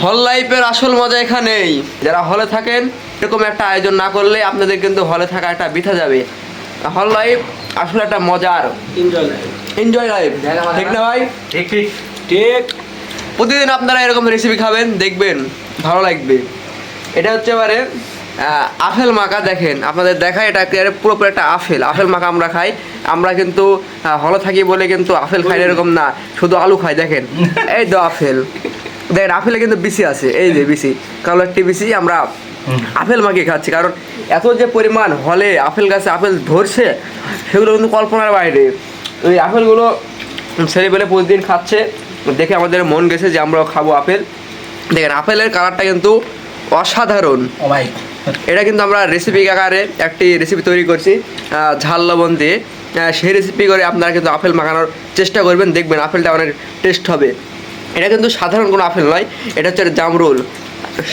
হল লাইফের আসল মজা এখানেই। যারা হলে থাকেন এরকম একটা আয়োজন না করলে আপনাদের কিন্তু হলে থাকা একটা বৃথা যাবে। হল লাইফ আসলে একটা মজার এনজয় লাইফ, ঠিক না ভাই? ঠিক ঠিক ঠিক। প্রতিদিন আপনারা এরকম রেসিপি খাবেন, দেখবেন ভালো লাগবে। এটা হচ্ছে এবারে আপেল মাখা। দেখেন আপনাদের দেখায় এটা পুরোপুরি একটা আপেল মাখা আমরা খাই। আমরা কিন্তু হলে থাকি বলে কিন্তু আপেল খাই এরকম না, শুধু আলু খাই। দেখেন এই তো আপেল, দেখেন আপেলে কিন্তু বিসি আছে, এই যে বিসি, কালো একটি বিসি। আমরা আপেল মাখিয়ে খাচ্ছি কারণ এত যে পরিমাণ হলে আপেল গাছে আপেল ধরছে সেগুলো কিন্তু কল্পনার বাইরে। ওই আপেলগুলো ছেলেপেলে প্রতিদিন খাচ্ছে দেখে আমাদের মন গেছে যে আমরাও খাবো আপেল। দেখেন আপেলের কালারটা কিন্তু অসাধারণ। এটা কিন্তু আমরা রেসিপি আকারে একটি রেসিপি তৈরি করছি ঝাল লবণ দিয়ে। সেই রেসিপি করে আপনারা কিন্তু আপেল মাখানোর চেষ্টা করবেন, দেখবেন আপেলটা অনেক টেস্ট হবে। এটা কিন্তু সাধারণ কোনো আপেল নয়, এটা হচ্ছে জামরুল।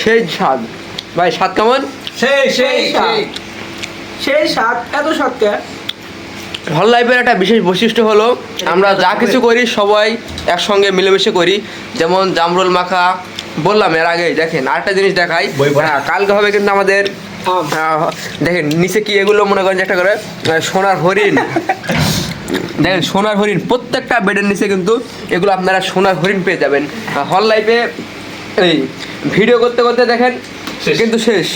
সেই স্বাদ ভাই, স্বাদ কেমন? সেই সেই সেই স্বাদ, এত স্বাদ কে? হল লাইফের একটা বিশেষ বৈশিষ্ট্য হলো আমরা যা কিছু করি সবাই একসঙ্গে মিলেমিশে করি। যেমন জামরুল মাখা বললাম এর আগেই। দেখেন আরেকটা জিনিস দেখাই, কালকে হবে কিন্তু আমাদের দেখেন নিচে কি এগুলো মনে করেন যে একটা করে সোনার হরিণ। দেখেন সোনার হরিণ, প্রত্যেকটা বেডের নিচে কিন্তু এগুলো আপনারা সোনার হরিণ পেয়ে যাবেন। হল লাইফে এই ভিডিও করতে করতে দেখেন কিন্তু শেষ।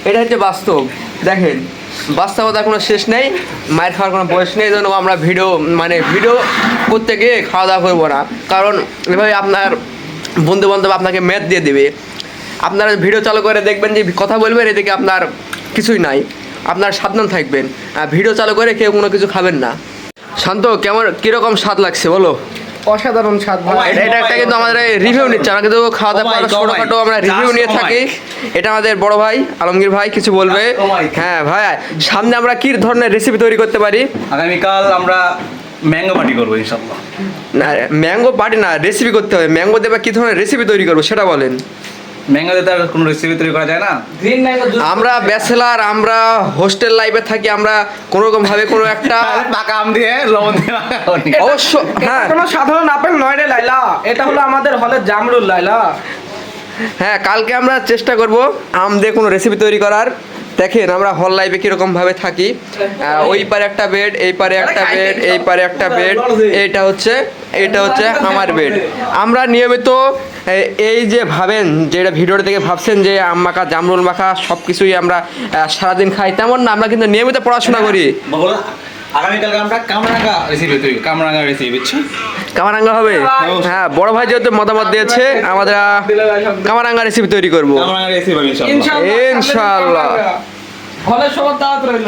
এটা হচ্ছে বাস্তব। দেখেন বাস্তবতা কোনো শেষ নেই, মায়ের খাওয়ার কোনো বয়স নেই। এই জন্য আমরা ভিডিও করতে গিয়ে খাওয়া দাওয়া করবো না, কারণ এভাবে আপনার বন্ধু বান্ধব আপনাকে ম্যাথ দিয়ে দেবে। আপনারা ভিডিও চালু করে দেখবেন যে কথা বলবেন, এদিকে আপনার কিছুই নাই, আপনার সাবধান থাকবেন। ভিডিও চালু করে কেউ কোনো কিছু খাবেন না। শান্ত, কেমন কীরকম স্বাদ লাগছে বলো? অসাধারণ স্বাদ ভাই। এটা একটা কিন্তু আমাদের রিভিউ নিচ্ছে, আমরা কিন্তু খাওয়া দাওয়া করার ছোটোখাটো আমরা রিভিউ নিয়ে থাকি। এটা আমাদের বড় ভাই আলমগীর ভাই কিছু বলবে। হ্যাঁ ভাই, সামনে আমরা কি ধরনের রেসিপি তৈরি করতে পারি? আগামীকাল আমরা ম্যাঙ্গো পার্টি করবো ইনশাল্লাহ। না ম্যাঙ্গো পার্টি না, রেসিপি করতে হবে। ম্যাঙ্গো দেবা কি ধরনের রেসিপি তৈরি করবো সেটা বলেন। ম্যাঙ্গো দিয়ে তার কোনো রেসিপি তৈরি করা যায় না। Green mango juice. আমরা ব্যাচেলার, আমরা হোস্টেল লাইফে থাকি, আমরা কোনো রকম ভাবে কোনো একটা পাকা আম দিয়ে লবণ দিয়ে অবশ্য হ্যাঁ কোনো সাধারণ আপেল নয় রে লাইলা, এটা হলো আমাদের হলের জামরুল লাইলা। হ্যাঁ, কালকে আমরা চেষ্টা করব আম দিয়ে কোনো রেসিপি তৈরি করার। দেখেন আমরা হল লাইফে কীরকম ভাবে থাকি। ওই পারে একটা বেড, এই পারে একটা বেড, এই পারে একটা বেড, এটা হচ্ছে আমার বেড। আমরা নিয়মিত এই যে ভাবেন যে এটা ভিডিওটা থেকে ভাবছেন যে আম মাখা জামরুল মাখা সব কিছুই আমরা সারাদিন খাই, তেমন না। আমরা কিন্তু নিয়মিত পড়াশোনা করি। আগামীকালকে আমরা কামরাঙ্গা রেসিপি তৈরি, কামরাঙ্গা রেসিপি বুঝছো? কামারাঙ্গা হবে। হ্যাঁ, বড় ভাই যেহেতু মতামত দিয়েছে আমরা কামারাঙ্গা রেসিপি তৈরি করবো কামরাঙ্গা রেসিপি ইনশাল্লাহ। ইনশাআল্লাহ। হলের সবার দাওয়াত রইল।